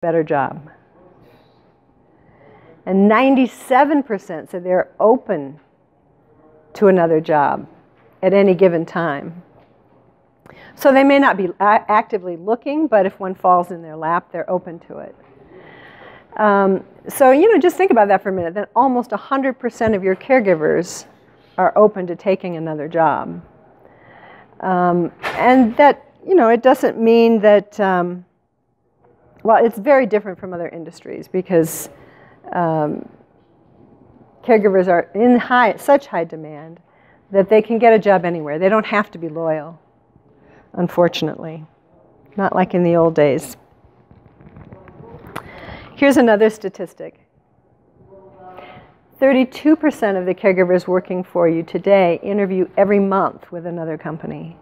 Better job. And 97% said they're open to another job at any given time. So they may not be actively looking, but if one falls in their lap, they're open to it. So, just think about that for a minute, that almost 100% of your caregivers are open to taking another job. And that, it doesn't mean that, well, it's very different from other industries because caregivers are in such high demand that they can get a job anywhere. They don't have to be loyal, unfortunately. Not like in the old days. Here's another statistic. 32% of the caregivers working for you today interview every month with another company.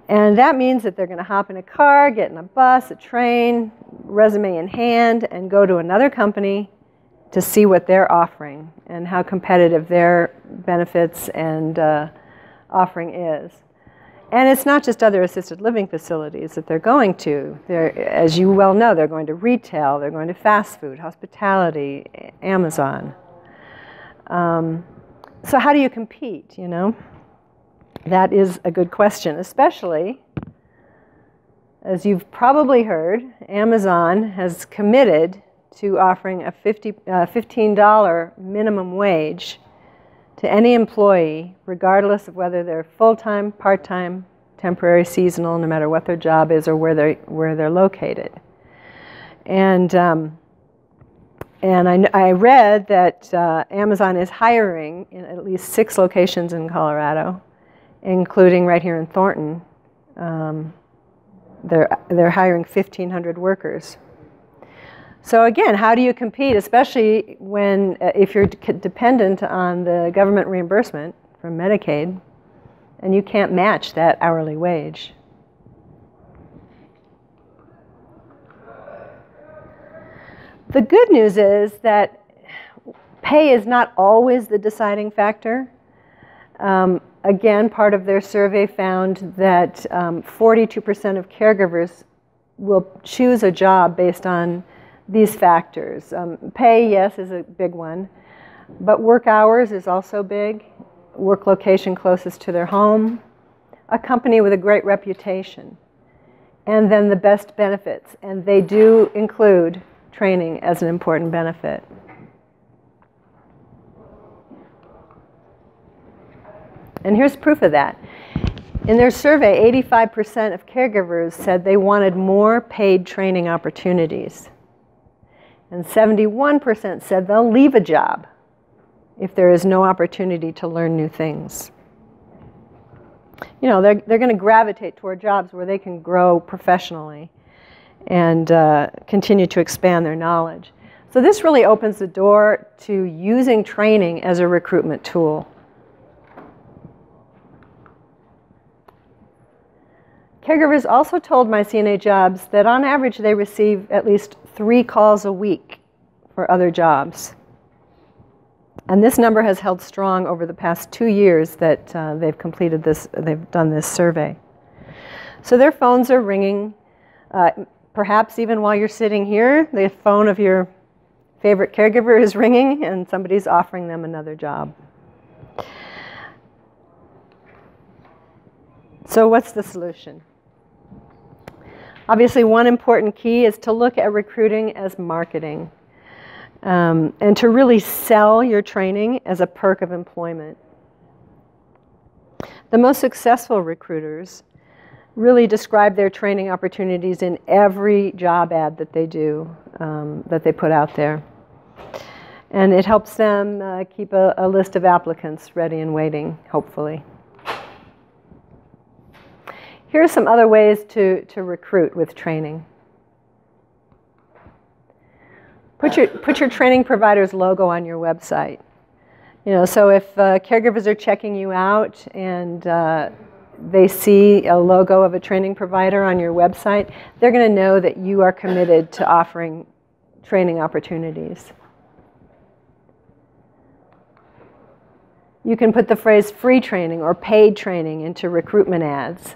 And that means that they're going to hop in a car, get in a bus, a train, resume in hand, and go to another company to see what they're offering and how competitive their benefits and offering is. And it's not just other assisted living facilities that they're going to. As you well know, they're going to retail, they're going to fast food, hospitality, Amazon. So how do you compete, That is a good question, especially, as you've probably heard, Amazon has committed to offering a $15 minimum wage to any employee, regardless of whether they're full-time, part-time, temporary, seasonal, no matter what their job is or where they're located. And I read that Amazon is hiring in at least 6 locations in Colorado, including right here in Thornton. They're hiring 1,500 workers. So again, how do you compete, especially if you're dependent on the government reimbursement from Medicaid, and you can't match that hourly wage? The good news is that pay is not always the deciding factor. Again, part of their survey found that 42% of caregivers will choose a job based on these factors. Pay, yes, is a big one, but work hours is also big. Work location closest to their home, a company with a great reputation, and then the best benefits. And they do include training as an important benefit. And here's proof of that. In their survey, 85% of caregivers said they wanted more paid training opportunities. And 71% said they'll leave a job if there is no opportunity to learn new things. They're going to gravitate toward jobs where they can grow professionally and continue to expand their knowledge. So this really opens the door to using training as a recruitment tool. Caregivers also told My CNA Jobs that on average they receive at least 3 calls a week for other jobs. And this number has held strong over the past 2 years that they've done this survey. So their phones are ringing, perhaps even while you're sitting here, the phone of your favorite caregiver is ringing and somebody's offering them another job. So what's the solution? Obviously, one important key is to look at recruiting as marketing and to really sell your training as a perk of employment. The most successful recruiters really describe their training opportunities in every job ad that they do, that they put out there. And it helps them keep a list of applicants ready and waiting, hopefully. Here are some other ways to recruit with training. Put your training provider's logo on your website. So if caregivers are checking you out and they see a logo of a training provider on your website, they're going to know that you are committed to offering training opportunities. You can put the phrase free training or paid training into recruitment ads.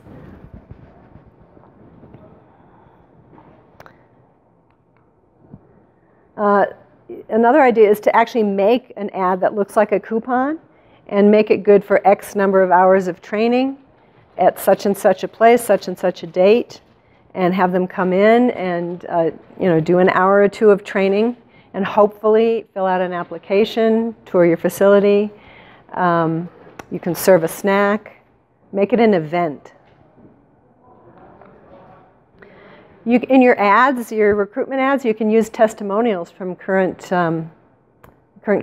Another idea is to actually make an ad that looks like a coupon and make it good for X number of hours of training at such and such a place, such and such a date, and have them come in and do an hour or two of training and hopefully fill out an application, tour your facility. You can serve a snack, make it an event. In your ads, your recruitment ads, you can use testimonials from current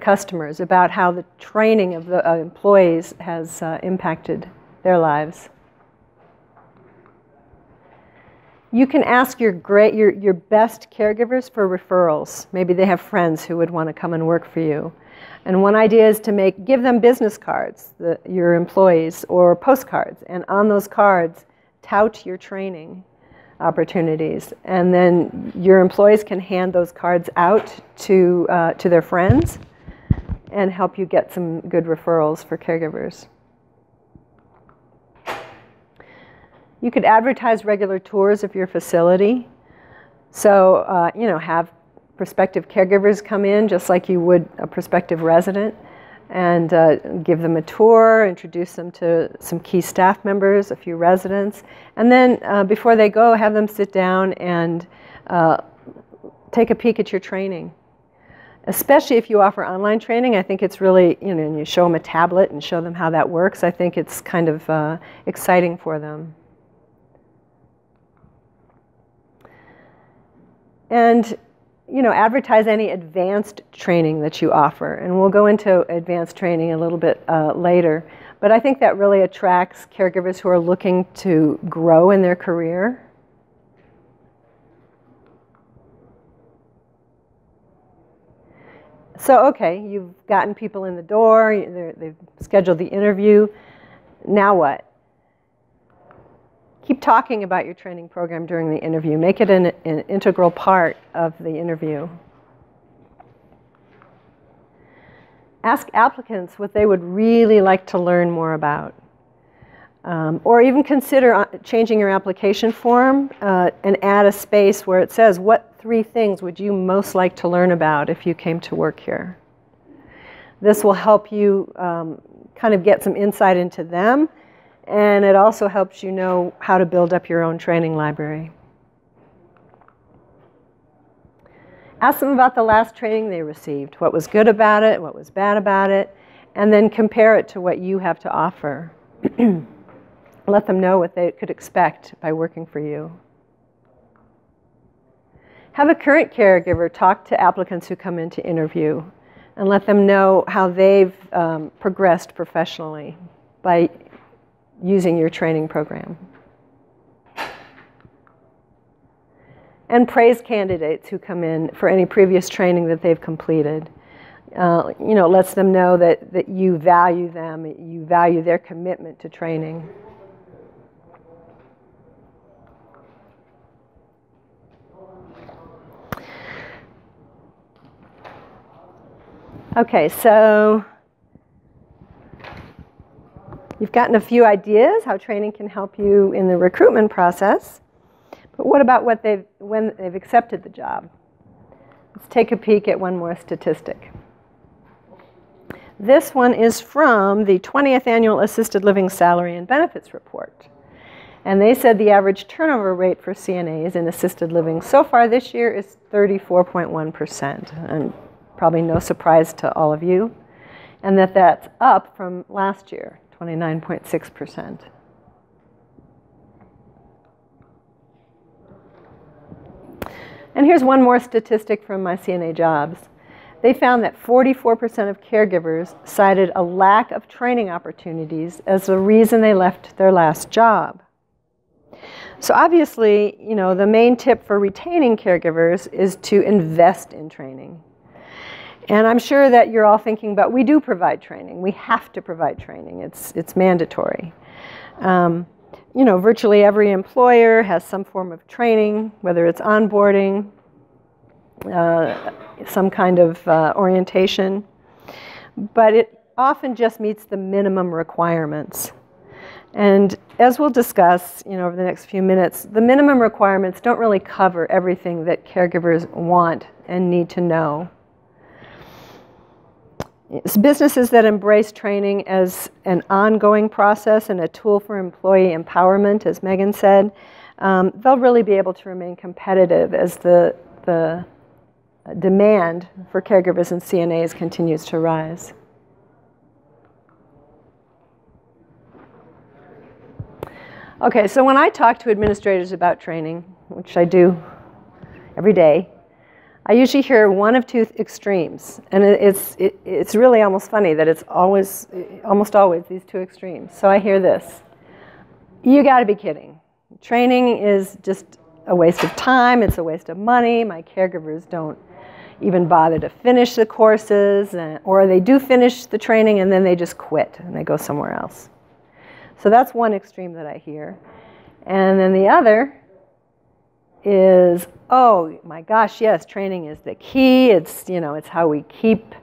customers about how the training of the employees has impacted their lives. You can ask your best caregivers for referrals. Maybe they have friends who would want to come and work for you. And one idea is to give them business cards, your employees, or postcards. And on those cards, tout your training opportunities. And then your employees can hand those cards out to their friends and help you get some good referrals for caregivers. You could advertise regular tours of your facility. So, have prospective caregivers come in just like you would a prospective resident and give them a tour, introduce them to some key staff members, a few residents, and then before they go, have them sit down and take a peek at your training. Especially if you offer online training, I think it's really, and you show them a tablet and show them how that works, I think it's kind of exciting for them. And advertise any advanced training that you offer. And we'll go into advanced training a little bit later. But I think that really attracts caregivers who are looking to grow in their career. So, okay, you've gotten people in the door, they've scheduled the interview. Now what? Keep talking about your training program during the interview. Make it an integral part of the interview. Ask applicants what they would really like to learn more about. Or even consider changing your application form and add a space where it says, what 3 things would you most like to learn about if you came to work here? This will help you kind of get some insight into them. And it also helps you know how to build up your own training library. Ask them about the last training they received, what was good about it, what was bad about it, and then compare it to what you have to offer. Let them know what they could expect by working for you. Have a current caregiver talk to applicants who come in to interview and let them know how they've progressed professionally by using your training program. And praise candidates who come in for any previous training that they've completed. Lets them know that you value them, you value their commitment to training. Okay, so you've gotten a few ideas how training can help you in the recruitment process. But what about when they've accepted the job? Let's take a peek at one more statistic. This one is from the 20th Annual Assisted Living Salary and Benefits Report. And they said the average turnover rate for CNAs in assisted living so far this year is 34.1%. And probably no surprise to all of you. And that's up from last year, 29.6%. And here's one more statistic from my CNA jobs. They found that 44% of caregivers cited a lack of training opportunities as the reason they left their last job. So obviously, the main tip for retaining caregivers is to invest in training. And I'm sure that you're all thinking about, we do provide training. We have to provide training. It's mandatory. Virtually every employer has some form of training, whether it's onboarding, some kind of orientation. But often just meets the minimum requirements. And as we'll discuss, over the next few minutes, the minimum requirements don't really cover everything that caregivers want and need to know. It's businesses that embrace training as an ongoing process and a tool for employee empowerment, as Megan said, they'll really be able to remain competitive as the demand for caregivers and CNAs continues to rise. Okay, so when I talk to administrators about training, which I do every day, I usually hear one of two extremes, and it's really almost funny that it's almost always these two extremes. So I hear this: you got to be kidding. Training is just a waste of time. It's a waste of money. My caregivers don't even bother to finish the courses, or they do finish the training and then they just quit and they go somewhere else. So that's one extreme that I hear. And then the other is, oh my gosh, yes, training is the key. It's, it's how we keep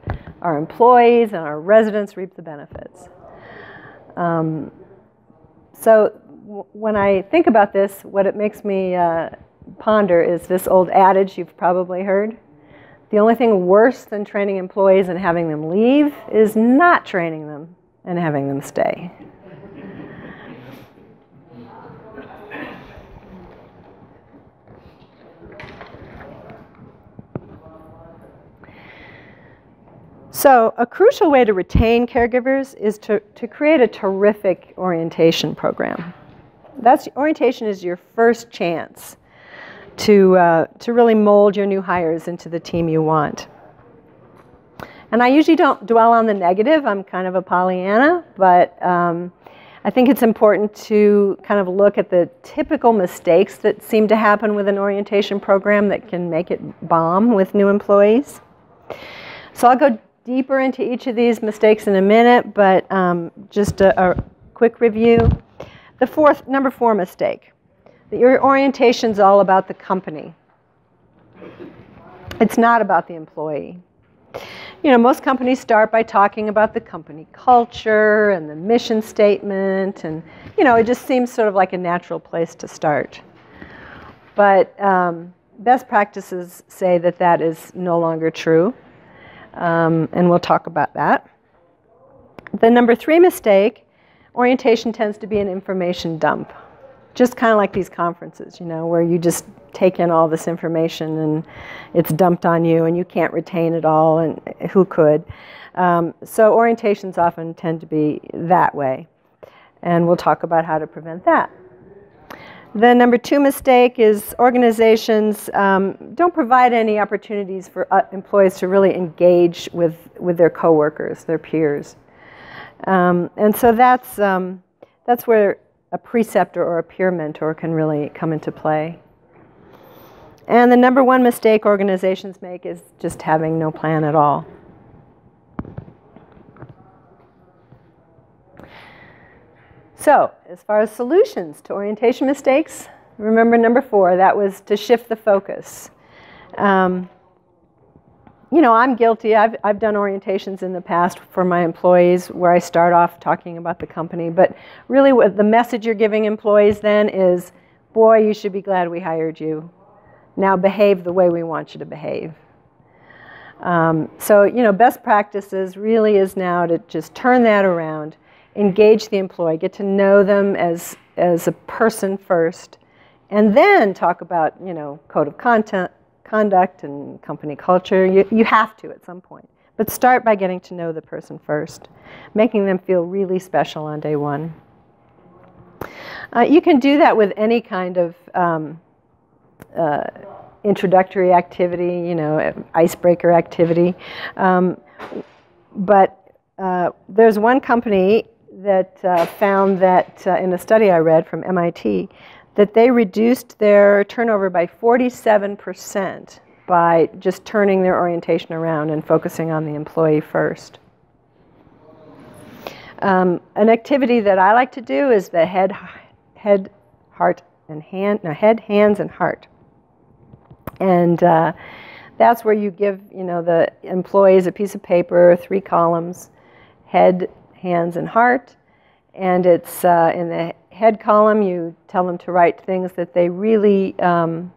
our employees and our residents reap the benefits. So when I think about this, what it makes me ponder is this old adage you've probably heard. The only thing worse than training employees and having them leave is not training them and having them stay. So a crucial way to retain caregivers is to create a terrific orientation program. Orientation is your first chance to really mold your new hires into the team you want. And I usually don't dwell on the negative. I'm kind of a Pollyanna, but I think it's important to kind of look at the typical mistakes that seem to happen with an orientation program that can make it bomb with new employees. So I'll go deeper into each of these mistakes in a minute, but just a quick review. The number 4 mistake. Your orientation's all about the company. It's not about the employee. Most companies start by talking about the company culture and the mission statement, and it just seems sort of like a natural place to start. But best practices say that that is no longer true, and we'll talk about that. The number 3 mistake, orientation tends to be an information dump. Just kind of like these conferences, where you just take in all this information and it's dumped on you and you can't retain it all, and who could? So orientations often tend to be that way, and we'll talk about how to prevent that. The number 2 mistake is organizations don't provide any opportunities for employees to really engage with their coworkers, their peers. And so that's where a preceptor or a peer mentor can really come into play. And the number 1 mistake organizations make is just having no plan at all. So, as far as solutions to orientation mistakes, remember number 4, that was to shift the focus. I'm guilty. I've done orientations in the past for my employees where I start off talking about the company, but really what the message you're giving employees then is, boy, you should be glad we hired you. Now behave the way we want you to behave. So, best practices really is now to just turn that around, engage the employee, get to know them as a person first, and then talk about, code of conduct and company culture. You have to at some point. But start by getting to know the person first, making them feel really special on day 1. You can do that with any kind of introductory activity, icebreaker activity. But there's one company that found that in a study I read from MIT, that they reduced their turnover by 47% by just turning their orientation around and focusing on the employee first. An activity that I like to do is the head, hands, and heart. And that's where you give, the employees a piece of paper, 3 columns, head, hands, and heart. And it's in the head column, you tell them to write things that they really know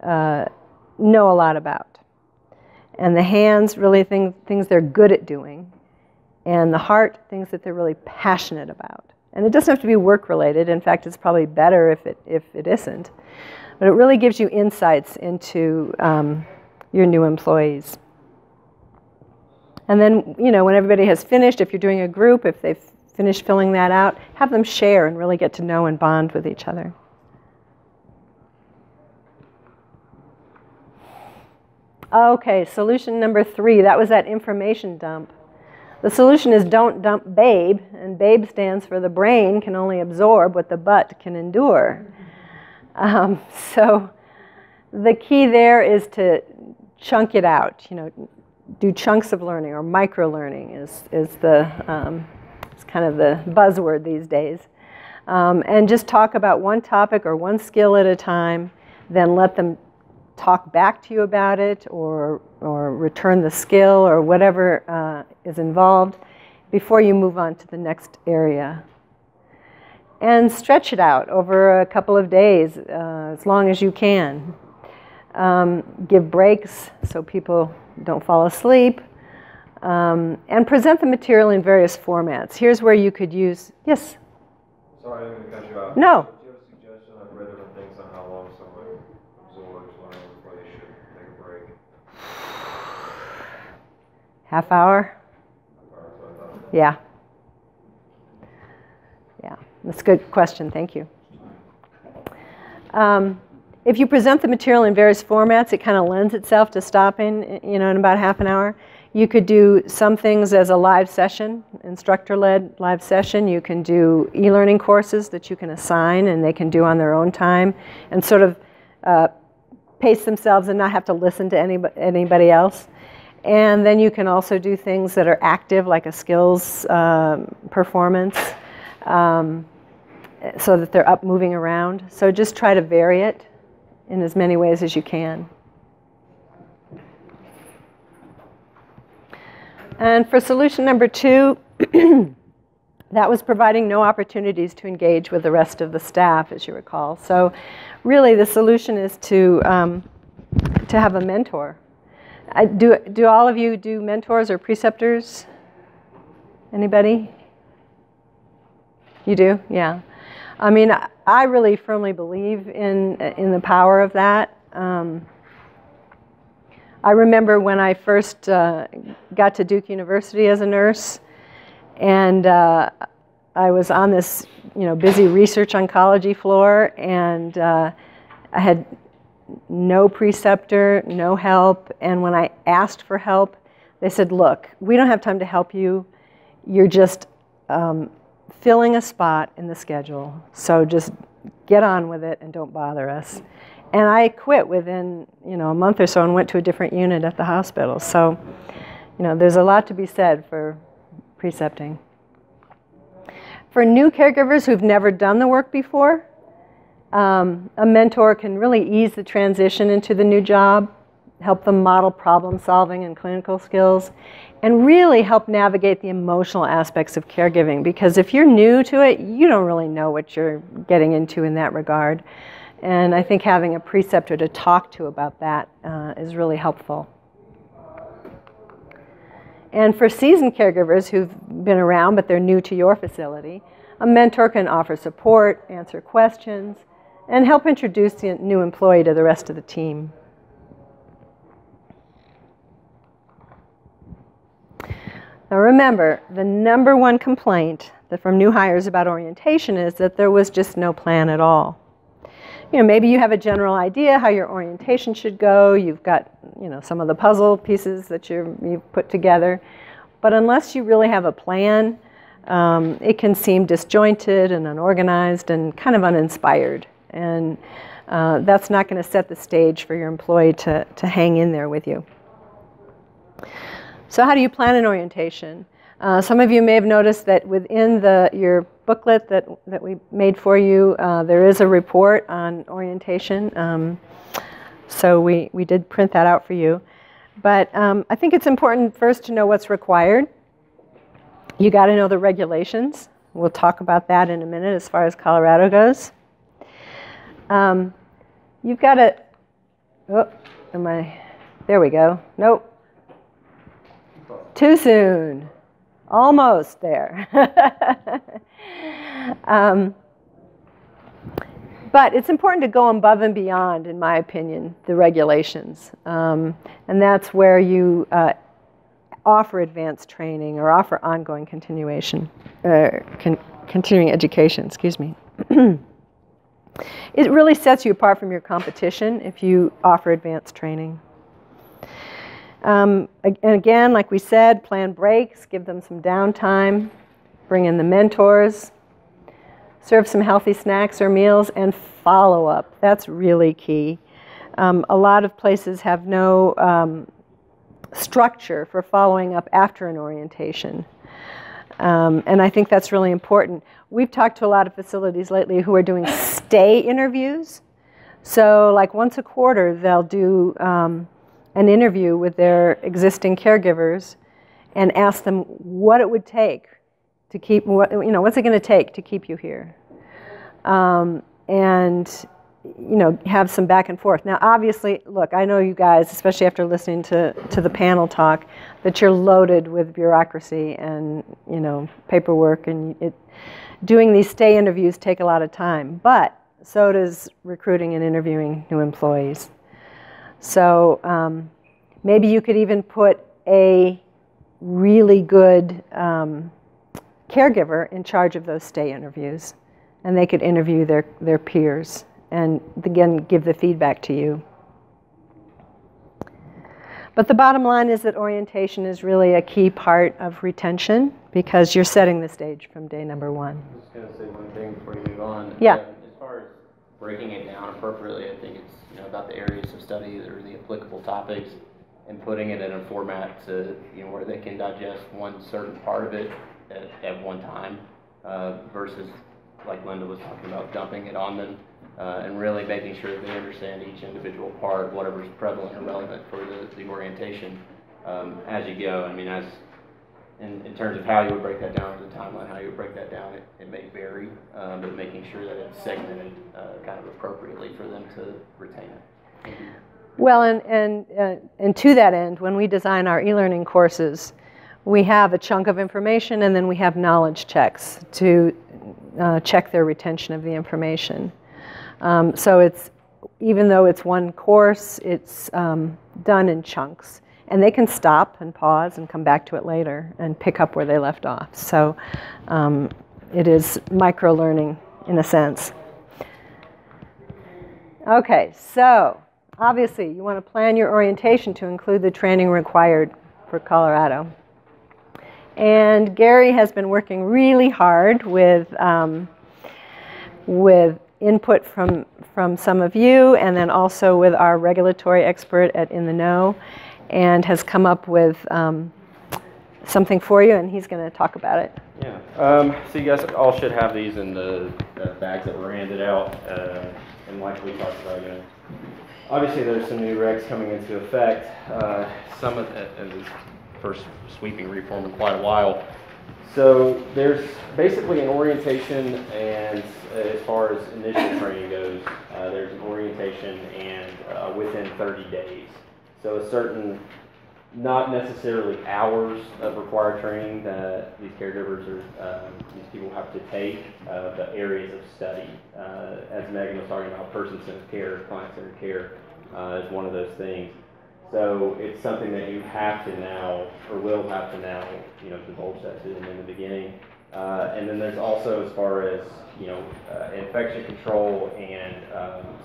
a lot about. And the hands, really things they're good at doing. And the heart, things that they're really passionate about. And it doesn't have to be work-related. In fact, it's probably better if it isn't. But it really gives you insights into your new employees. And then, you know, when everybody has finished, if you're doing a group, if they've finished filling that out, have them share and really get to know and bond with each other. Okay, solution number 3, that was that information dump. The solution is don't dump BABE, and BABE stands for the brain can only absorb what the butt can endure. So the key there is to chunk it out, you know, do chunks of learning, or micro-learning is the it's kind of the buzzword these days. And just talk about one topic or one skill at a time, then let them talk back to you about it, or return the skill, or whatever is involved, before you move on to the next area. And stretch it out over a couple of days, as long as you can. Give breaks so people don't fall asleep. And present the material in various formats. Here's where you could use, yes? Sorry, I didn't mean to cut you off. No. Do you have a suggestion? I've read different things on how long someone absorbs learning before they should take a break. Half hour? Yeah. Yeah, that's a good question. Thank you. If you present the material in various formats, it kind of lends itself to stopping, you know, in about half an hour. You could do some things as a live session, instructor-led live session. You can do e-learning courses that you can assign and they can do on their own time and sort of pace themselves and not have to listen to anybody else. And then you can also do things that are active, like a skills performance, so that they're up moving around. So just try to vary it in as many ways as you can. And for solution number 2, that was providing no opportunities to engage with the rest of the staff, as you recall. So really the solution is to have a mentor. Do all of you do mentors or preceptors? Anybody? You do? Yeah. I mean, I really firmly believe in the power of that. I remember when I first got to Duke University as a nurse, and I was on this, you know, busy research oncology floor, and I had no preceptor, no help. And when I asked for help, they said, "Look, we don't have time to help you. You're just filling a spot in the schedule. So just get on with it and don't bother us." And I quit within, you know, a month or so and went to a different unit at the hospital. So, you know, there's a lot to be said for precepting. For new caregivers who've never done the work before, a mentor can really ease the transition into the new job, help them model problem solving and clinical skills, and really help navigate the emotional aspects of caregiving. Because if you're new to it, you don't really know what you're getting into in that regard. And I think having a preceptor to talk to about that is really helpful. And for seasoned caregivers who've been around but they're new to your facility, a mentor can offer support, answer questions, and help introduce the new employee to the rest of the team. Now remember, the number one complaint from new hires about orientation is that there was just no plan at all. You know, maybe you have a general idea how your orientation should go. You've got, you know, some of the puzzle pieces that you've put together. But unless you really have a plan, it can seem disjointed and unorganized and kind of uninspired. And that's not going to set the stage for your employee to hang in there with you. So how do you plan an orientation? Some of you may have noticed that within your booklet that we made for you, there is a report on orientation. So we did print that out for you. But I think it's important first to know what's required. You got to know the regulations. We'll talk about that in a minute as far as Colorado goes. You've got to, there we go. Nope. Too soon. Almost there. But it's important to go above and beyond, in my opinion, the regulations. And that's where you offer advanced training or offer ongoing continuing education, excuse me. It really sets you apart from your competition if you offer advanced training. And again, like we said, plan breaks, give them some downtime, bring in the mentors, serve some healthy snacks or meals, and follow up. That's really key. A lot of places have no structure for following up after an orientation. And I think that's really important. We've talked to a lot of facilities lately who are doing stay interviews. So like once a quarter, they'll do an interview with their existing caregivers and ask them what it would take to keep, what's it going to take to keep you here? And, have some back and forth. Now, obviously, look, I know you guys, especially after listening to the panel talk, that you're loaded with bureaucracy and, paperwork, and doing these stay interviews take a lot of time, but so does recruiting and interviewing new employees. So maybe you could even put a really good caregiver in charge of those stay interviews, and they could interview their peers and again give the feedback to you. But the bottom line is that orientation is really a key part of retention because you're setting the stage from day number one. I'm just going to say one thing before you move on. Yeah. As far as breaking it down appropriately, I think it's about the areas of study or the applicable topics and putting it in a format to where they can digest one certain part of it at one time versus, like Linda was talking about, dumping it on them. And really making sure that they understand each individual part, whatever's prevalent or relevant for the orientation as you go. I mean, in terms of how you would break that down, or the timeline, how you would break that down, it may vary, but making sure that it's segmented kind of appropriately for them to retain it. Well, and to that end, when we design our e-learning courses, we have a chunk of information and then we have knowledge checks to check their retention of the information. So it's, even though it's one course, it's done in chunks. And they can stop and pause and come back to it later and pick up where they left off. So it is micro-learning in a sense. Okay, so obviously you want to plan your orientation to include the training required for Colorado. And Gary has been working really hard with input from some of you, and then also with our regulatory expert at In the Know, and has come up with something for you, and he's going to talk about it. Yeah. So you guys all should have these in the bags that were handed out, and like we talked about, obviously there's some new regs coming into effect. Some of the first sweeping reform in quite a while. So there's basically an orientation, and as far as initial training goes, there's an orientation and within 30 days. So a certain, not necessarily hours of required training that these caregivers or these people have to take, but areas of study. As Megan was talking about, person-centered care, client-centered care is one of those things. So it's something that you have to now, or will have to now, divulge that to them in the beginning. And then there's also, as far as, infection control and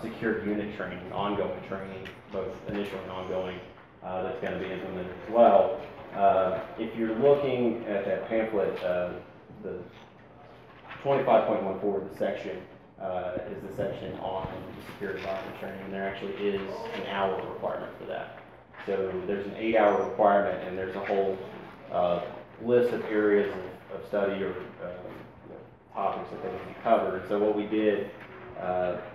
secure unit training, ongoing training, both initial and ongoing, that's going to be implemented as well. If you're looking at that pamphlet, the 25.14, the section, is the section on secure environment training, and there actually is an hour requirement for that. So there's an 8-hour requirement, and there's a whole list of areas of study or topics that they need to cover. And so what we did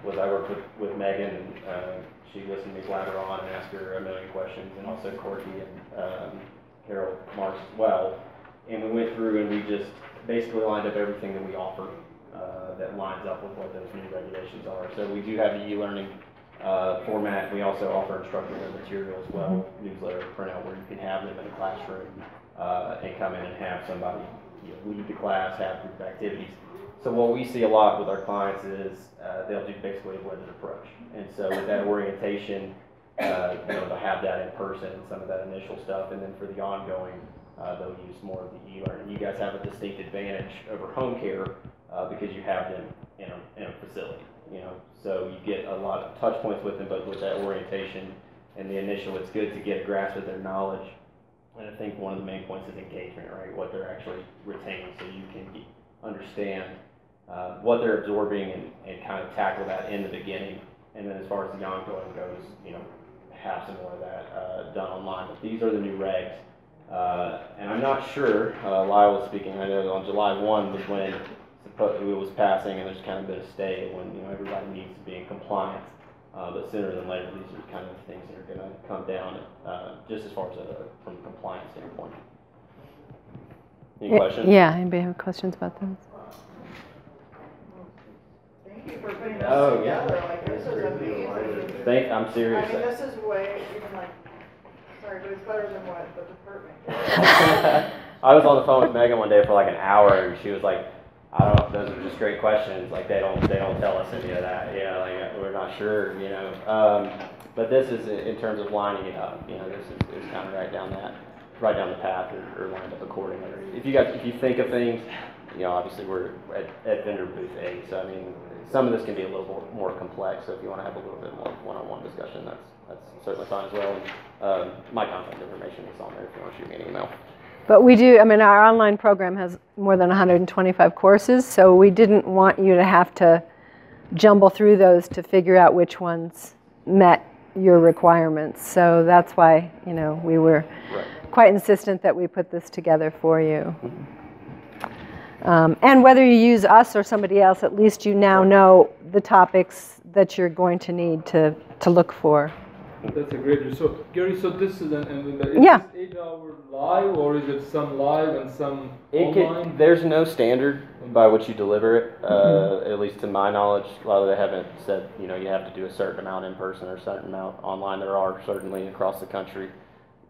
was I worked with Megan, and she listened to me blather on and asked her a million questions, and also Corky and Carol Marks as well. and we went through and we just basically lined up everything that we offer that lines up with what those new regulations are. So we do have the e-learning format. We also offer instructional material as well, newsletter printout where you can have them in a classroom and come in and have somebody lead the class, have group activities. So what we see a lot with our clients is they'll do basically a blended approach. And so with that orientation, they'll have that in person, some of that initial stuff, and then for the ongoing, they'll use more of the e-learning. You guys have a distinct advantage over home care because you have them in a facility, so you get a lot of touch points with them, but with that orientation and the initial, it's good to get a grasp of their knowledge. And I think one of the main points is engagement, right? What they're actually retaining, so you can understand what they're absorbing and kind of tackle that in the beginning. And then as far as the ongoing goes, have some more of that done online. But these are the new regs. And I'm not sure, Lyle was speaking, I know on July 1 was when it was passing, and there's kind of been a stay when everybody needs to be in compliance. But sooner than later, these are kind of things that are going to come down just as far as from a compliance standpoint. Any questions? Yeah, anybody have questions about those? Thank you for putting this together. Like, this is amazing. I'm serious. I mean, this is way, even like, sorry, but it's better than what the department. I was on the phone with Megan one day for like an hour, and she was like, those are just great questions. Like they don't tell us any of that. Like we're not sure. But this is in terms of lining it up. This is kind of right down the path or lined up accordingly. If you think of things, obviously we're at vendor booth A. So I mean, some of this can be a little more complex. So if you want to have a little bit more one-on-one discussion, that's certainly fine as well. And my contact information is on there if you want to shoot me an email. But we do, our online program has more than 125 courses, so we didn't want you to have to jumble through those to figure out which ones met your requirements. So that's why, we were quite insistent that we put this together for you. And whether you use us or somebody else, at least you now know the topics that you're going to need to look for. That's a great. So Gary, this is this 8-hour live, or is it some live and some online? There's no standard by which you deliver it. At least to my knowledge, a lot of they haven't said you have to do a certain amount in person or a certain amount online. There are certainly across the country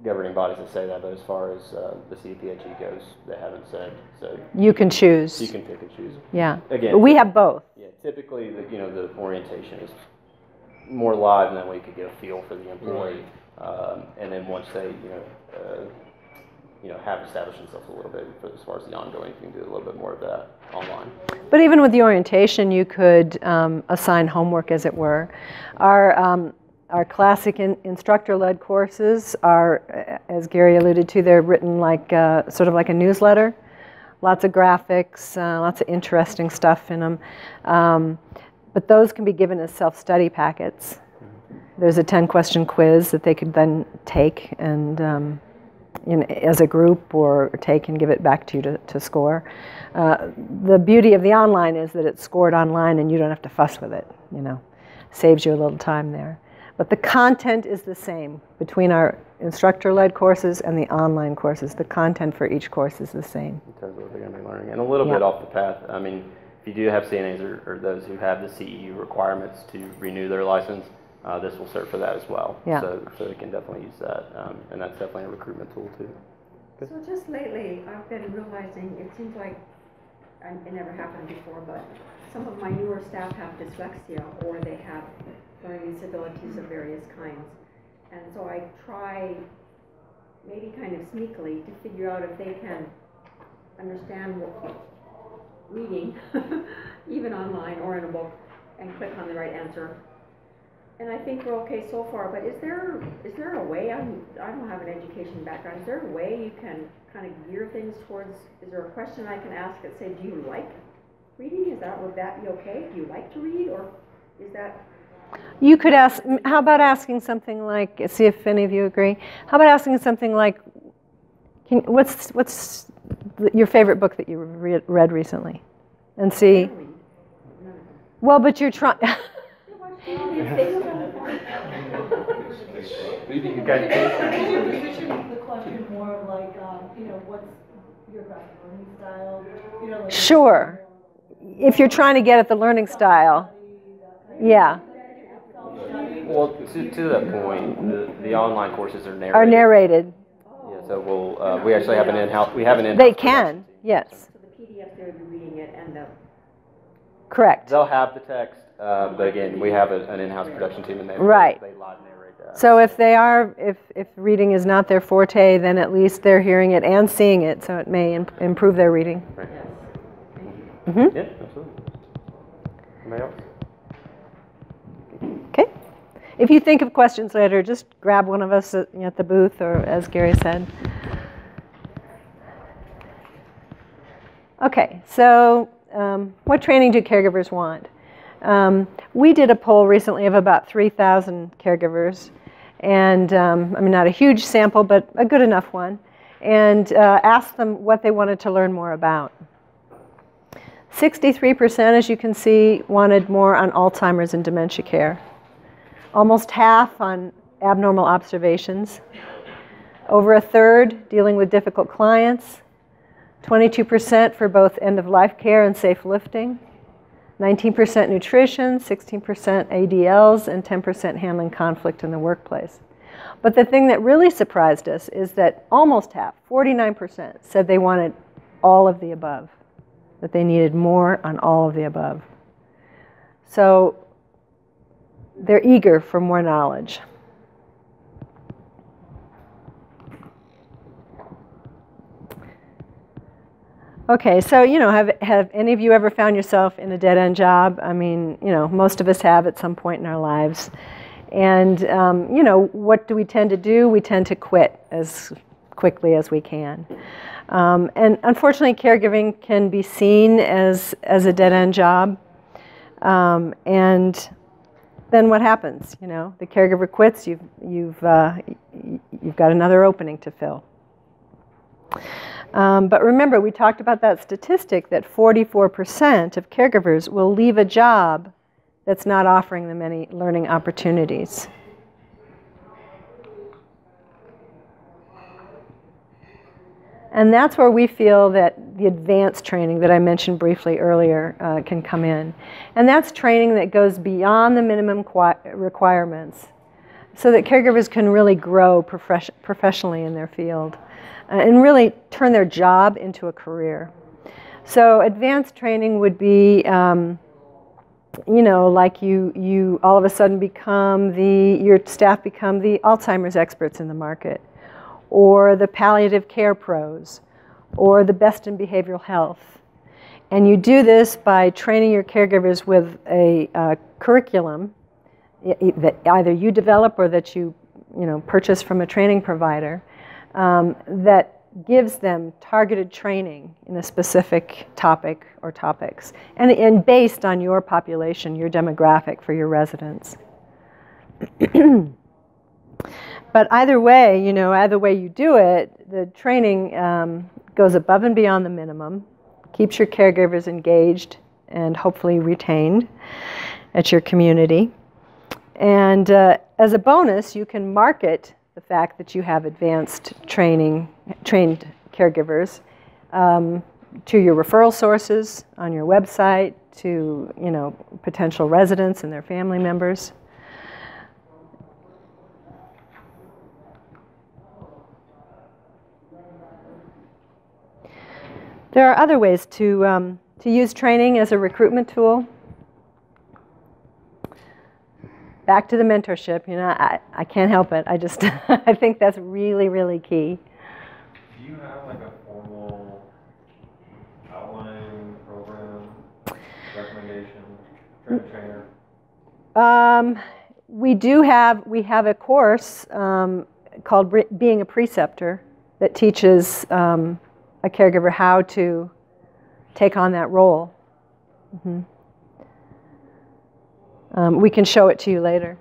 governing bodies that say that, but as far as the CPHE goes, they haven't said. So you can choose. You can pick and choose. Yeah. Again, we have both. Yeah. Typically, the orientation is more live, and then we could get a feel for the employee, and then once they have established themselves a little bit as far as the ongoing, you can do a little bit more of that online. But even with the orientation, you could assign homework, as it were. Our classic instructor-led courses are, as Gary alluded to, they're written like sort of like a newsletter. Lots of graphics, lots of interesting stuff in them. But those can be given as self-study packets. There's a 10-question quiz that they could then take and as a group or take and give it back to you to score. The beauty of the online is that it's scored online and you don't have to fuss with it. Saves you a little time there. But the content is the same between our instructor-led courses and the online courses. The content for each course is the same. In terms of what they're going to be learning. And a little bit off the path, if you do have CNAs or those who have the CEU requirements to renew their license, this will serve for that as well. Yeah. So they can definitely use that, and that's definitely a recruitment tool too. Good. So just lately, I've been realizing it seems like it never happened before, but some of my newer staff have dyslexia or they have learning disabilities of various kinds, and so I try, maybe kind of sneakily, to figure out if they can understand reading, even online or in a book, and click on the right answer. And I think we're okay so far, but is there a way, I don't have an education background, is there a way you can kind of gear things towards, is there a question I can ask that say, do you like reading? Would that be okay? Do you like to read, or is that? You could ask, how about asking something like, see if any of you agree, how about asking something like, what's your favorite book that you read recently? And see, well, but you're trying. Position the question more like, learning style, you know, like Sure. If you're trying to get at the learning style. Yeah. Well, to that point, the online courses are narrated. Are narrated. Yeah, so we actually have an in-house. We have an in-house. They can. Yes. So the PDF, they'll be reading it and the. Correct. They'll have the text, but again, we have an in-house production team, and they Right. they live narrate that. So if reading is not their forte, then at least they're hearing it and seeing it, so it may improve their reading. Right. Mm-hmm. Yeah, absolutely. Anybody else? Okay. If you think of questions later, just grab one of us at the booth, or as Gary said. Okay, so what training do caregivers want? We did a poll recently of about 3,000 caregivers, and I mean, not a huge sample, but a good enough one, and asked them what they wanted to learn more about. 63%, as you can see, wanted more on Alzheimer's and dementia care. Almost half on abnormal observations. Over a third dealing with difficult clients. 22% for both end-of-life care and safe lifting. 19% nutrition, 16% ADLs, and 10% handling conflict in the workplace. But the thing that really surprised us is that almost half, 49%, said they wanted all of the above, that they needed more on all of the above. So they're eager for more knowledge. Okay, so, have any of you ever found yourself in a dead-end job? I mean, most of us have at some point in our lives. And, what do we tend to do? We tend to quit as quickly as we can. And unfortunately, caregiving can be seen as a dead-end job. And then what happens? The caregiver quits. You've got another opening to fill. But remember, we talked about that statistic that 44% of caregivers will leave a job that's not offering them any learning opportunities. And that's where we feel that the advanced training that I mentioned briefly earlier can come in. And that's training that goes beyond the minimum requirements so that caregivers can really grow professionally in their field and really turn their job into a career. So advanced training would be, like you all of a sudden your staff become the Alzheimer's experts in the market, or the palliative care pros, or the best in behavioral health. And you do this by training your caregivers with a curriculum that either you develop or that you purchase from a training provider that gives them targeted training in a specific topic or topics, and based on your population, your demographic for your residents. But either way you do it, the training goes above and beyond the minimum, keeps your caregivers engaged and hopefully retained at your community. And as a bonus, you can market the fact that you have advanced trained caregivers to your referral sources on your website, to potential residents and their family members. There are other ways to use training as a recruitment tool. Back to the mentorship, I can't help it. I think that's really, really key. Do you have like a formal outline program, recommendation, trainer? We have a course called Being a Preceptor that teaches a caregiver how to take on that role. Mm-hmm. We can show it to you later.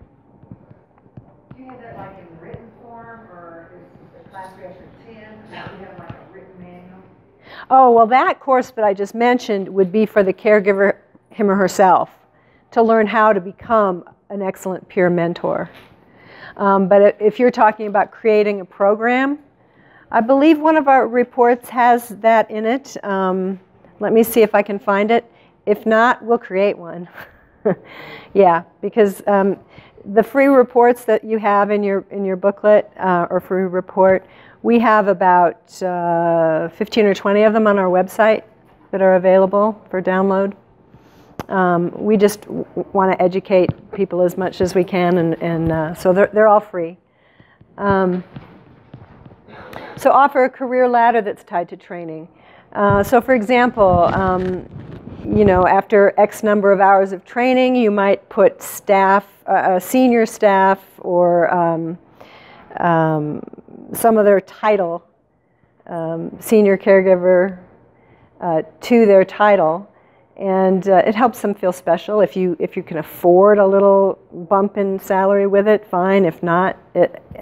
Do you have that like in written form, or is the class reaction 10? Do you have like a written manual? Oh, well, that course that I just mentioned would be for the caregiver, him or herself, to learn how to become an excellent peer mentor. But if you're talking about creating a program, I believe one of our reports has that in it. Let me see if I can find it. If not, we'll create one. Yeah, because the free reports that you have in your booklet or free report, we have about 15 or 20 of them on our website that are available for download. We just want to educate people as much as we can, and so they're all free. So offer a career ladder that's tied to training. So for example, you know, after X number of hours of training, you might put staff, senior staff, or some other title, senior caregiver, to their title, and it helps them feel special. If you can afford a little bump in salary with it, fine. If not,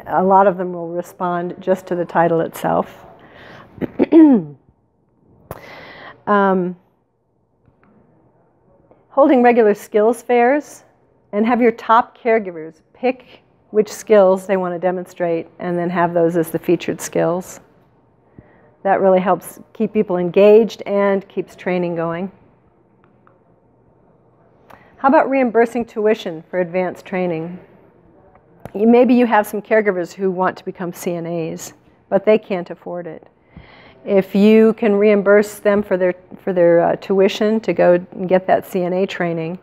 a lot of them will respond just to the title itself. Holding regular skills fairs, and have your top caregivers pick which skills they want to demonstrate and then have those as the featured skills. That really helps keep people engaged and keeps training going. How about reimbursing tuition for advanced training? Maybe you have some caregivers who want to become CNAs, but they can't afford it. If you can reimburse them for their tuition to go and get that CNA training,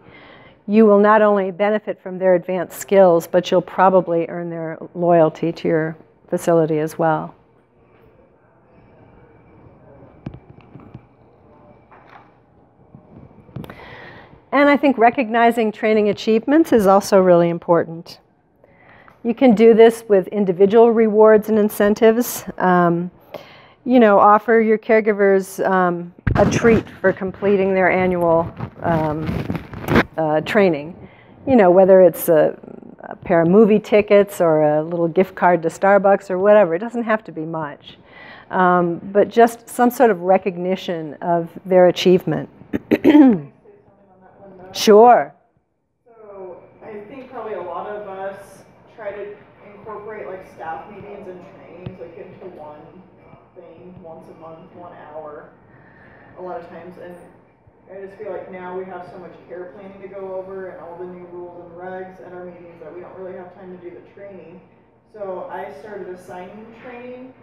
you will not only benefit from their advanced skills, but you'll probably earn their loyalty to your facility as well. And I think recognizing training achievements is also really important. You can do this with individual rewards and incentives. You know, offer your caregivers a treat for completing their annual training. You know, whether it's a pair of movie tickets or a little gift card to Starbucks or whatever. It doesn't have to be much. But just some sort of recognition of their achievement. Sure. So I think probably a lot of us try to incorporate like staff meetings and trainings like into one thing once a month, 1 hour, a lot of times. And I just feel like now we have so much care planning to go over and all the new rules and regs at our meetings that we don't really have time to do the training. So I started assigning training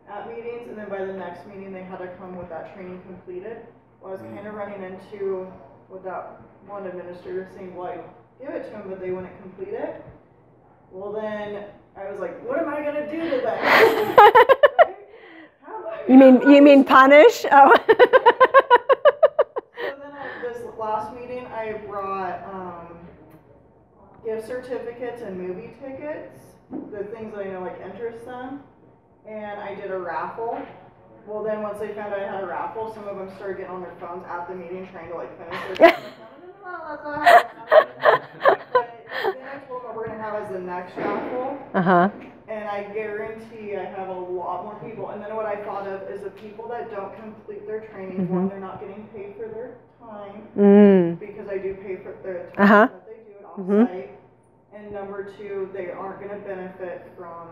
at meetings, and then by the next meeting they had to come with that training completed. Well, I was kind of running into with that one administrator saying, well, I give it to them, but they wouldn't complete it. Well, then I was like, what am I going to do to them? Right? You mean punish? Oh. So then this last meeting, I brought gift certificates and movie tickets, the things that I know like interest them, and I did a raffle. Well, then once they found out I had a raffle, some of them started getting on their phones at the meeting trying to like finish their no, that's not happening. But then I told them what we're going to have as the next raffle. And I guarantee I have a lot more people. And then what I thought of is the people that don't complete their training, one, they're not getting paid for their time, because I do pay for their time that they do it off-site. And number two, they aren't going to benefit from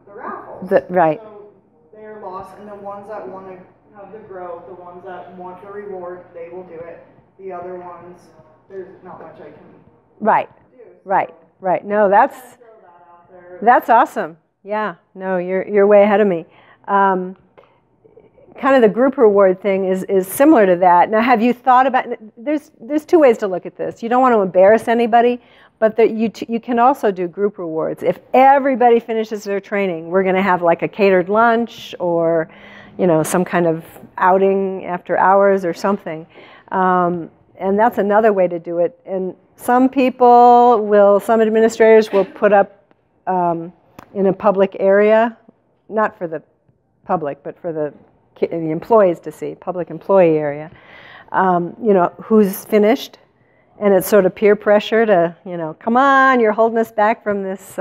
the raffles. Right. So they're lost, and the ones that want to have the growth, the ones that want the reward, they will do it. The other ones, there's not much I can do. Right. No, that's awesome. Yeah. No, you're way ahead of me. Kind of the group reward thing is similar to that. Now, have you thought about? There's two ways to look at this. You don't want to embarrass anybody, but you can also do group rewards. If everybody finishes their training, we're going to have like a catered lunch or, you know, some kind of outing after hours or something. And that's another way to do it. And some administrators will put up in a public area, not for the public, but for the employees to see, public employee area, you know, who's finished. And it's sort of peer pressure to, you know, come on, you're holding us back from this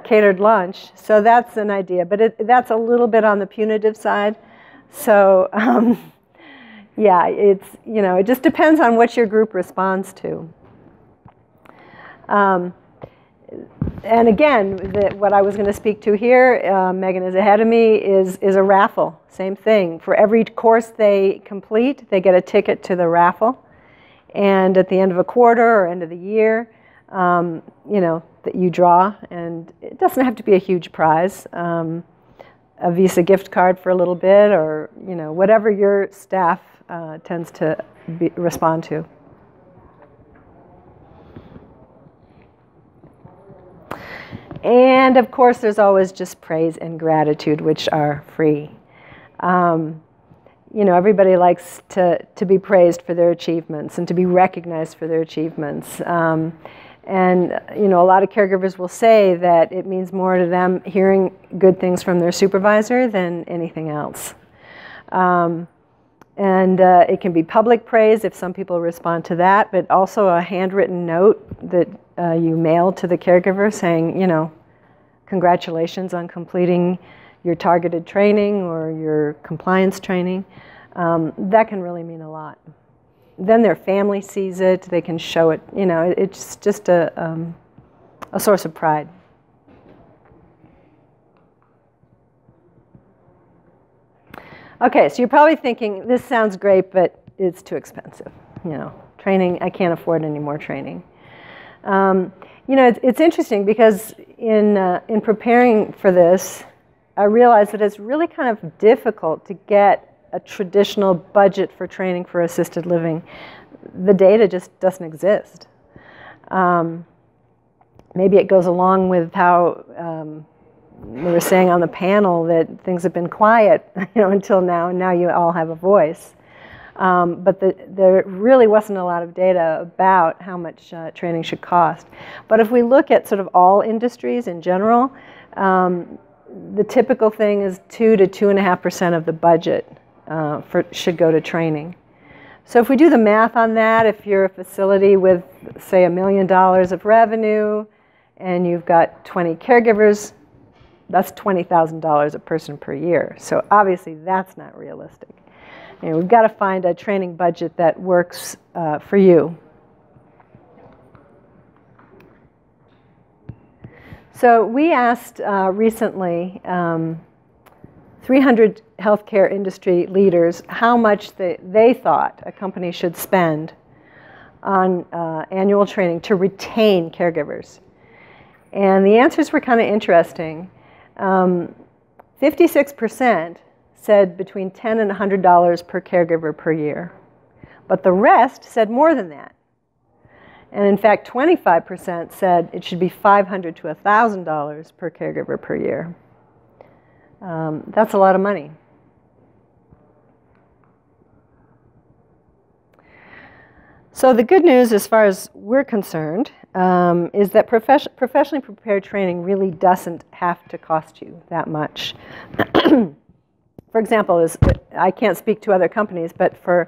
catered lunch. So that's an idea, but that's a little bit on the punitive side. So, yeah, it's, you know, it just depends on what your group responds to. and again, what I was going to speak to here, Megan is ahead of me, is a raffle. Same thing. For every course they complete, they get a ticket to the raffle. And at the end of a quarter or end of the year, that you draw. And it doesn't have to be a huge prize. A Visa gift card for a little bit, or whatever your staff tends to respond to. And of course, there's always just praise and gratitude, which are free. Everybody likes to be praised for their achievements and to be recognized for their achievements. And a lot of caregivers will say that it means more to them hearing good things from their supervisor than anything else. It can be public praise if some people respond to that, but also a handwritten note that you mail to the caregiver saying, congratulations on completing your targeted training or your compliance training. That can really mean a lot. Then their family sees it, they can show it, it's just a source of pride. Okay, so you're probably thinking, this sounds great, but it's too expensive. Training, I can't afford any more training. It's interesting because in preparing for this, I realized that it's really kind of difficult to get a traditional budget for training for assisted living. The data just doesn't exist. Maybe it goes along with how we were saying on the panel that things have been quiet, until now, and now you all have a voice. But there really wasn't a lot of data about how much training should cost. But if we look at sort of all industries in general, the typical thing is 2 to 2.5% of the budget should go to training. So if we do the math on that, if you're a facility with, say, $1 million of revenue, and you've got 20 caregivers, that's $20,000 a person per year. So obviously that's not realistic. We've got to find a training budget that works for you. So we asked recently 300 healthcare industry leaders how much they thought a company should spend on annual training to retain caregivers. And the answers were kind of interesting. 56% said between $10 and $100 per caregiver per year. But the rest said more than that. And in fact, 25% said it should be $500 to $1,000 per caregiver per year. That's a lot of money. So the good news, as far as we're concerned, is that professionally prepared training really doesn't have to cost you that much. For example, I can't speak to other companies, but for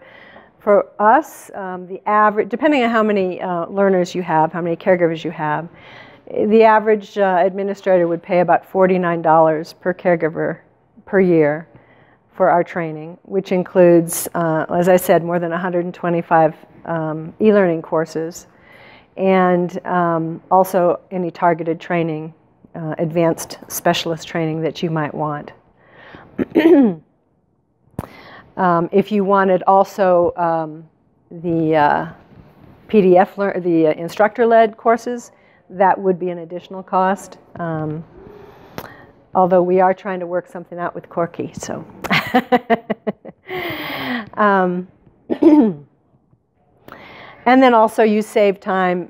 us, the average, depending on how many learners you have, how many caregivers you have, the average administrator would pay about $49 per caregiver per year for our training, which includes, as I said, more than 125 e-learning courses, and also any targeted training, advanced specialist training that you might want. If you wanted also the PDF, the instructor-led courses, that would be an additional cost. Although we are trying to work something out with Corky, so. And then also you save time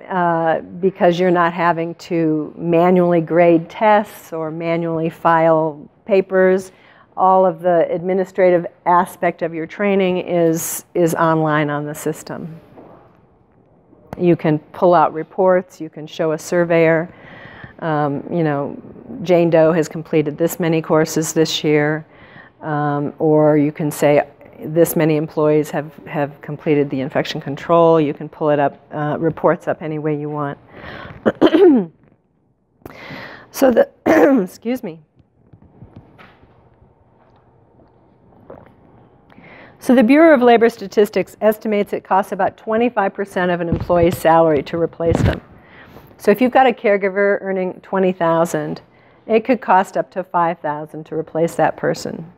because you're not having to manually grade tests or manually file papers. All of the administrative aspect of your training is online on the system. You can pull out reports, you can show a surveyor, Jane Doe has completed this many courses this year, or you can say this many employees have completed the infection control. You can pull it up, reports up any way you want. So excuse me. So the Bureau of Labor Statistics estimates it costs about 25% of an employee's salary to replace them. So if you've got a caregiver earning $20,000, it could cost up to $5,000 to replace that person.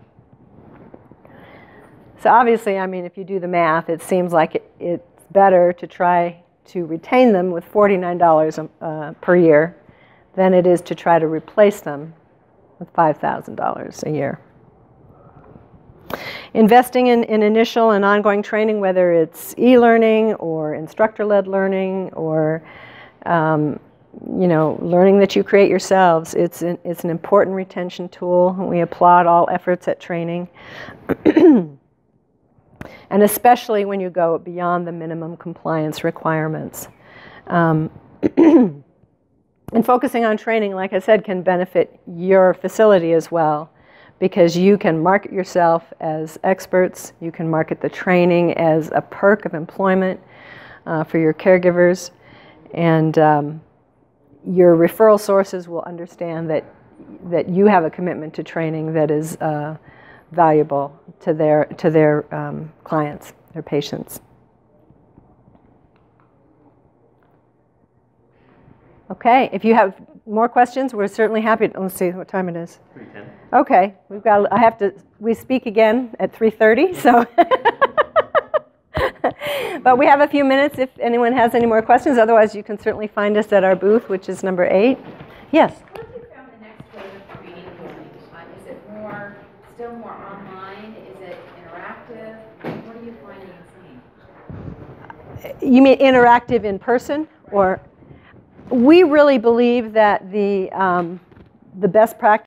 So obviously, I mean, if you do the math, it seems like it's better to try to retain them with $49 per year than it is to try to replace them with $5,000 a year. Investing in initial and ongoing training, whether it's e-learning or instructor-led learning or learning that you create yourselves, it's an important retention tool. We applaud all efforts at training. And especially when you go beyond the minimum compliance requirements. And focusing on training, like I said, can benefit your facility as well, because you can market yourself as experts. You can market the training as a perk of employment for your caregivers. And your referral sources will understand that you have a commitment to training that is valuable to their clients, their patients. Okay, if you have more questions, we're certainly happy to, let's see what time it is. 3:10. Okay, we speak again at 3:30, so. But we have a few minutes if anyone has any more questions. Otherwise, you can certainly find us at our booth, which is number 8. Yes? What have you found the next wave of training going? Is it still more online? Is it interactive? What are you finding and seeing? You mean interactive in person? Or we really believe that the best practice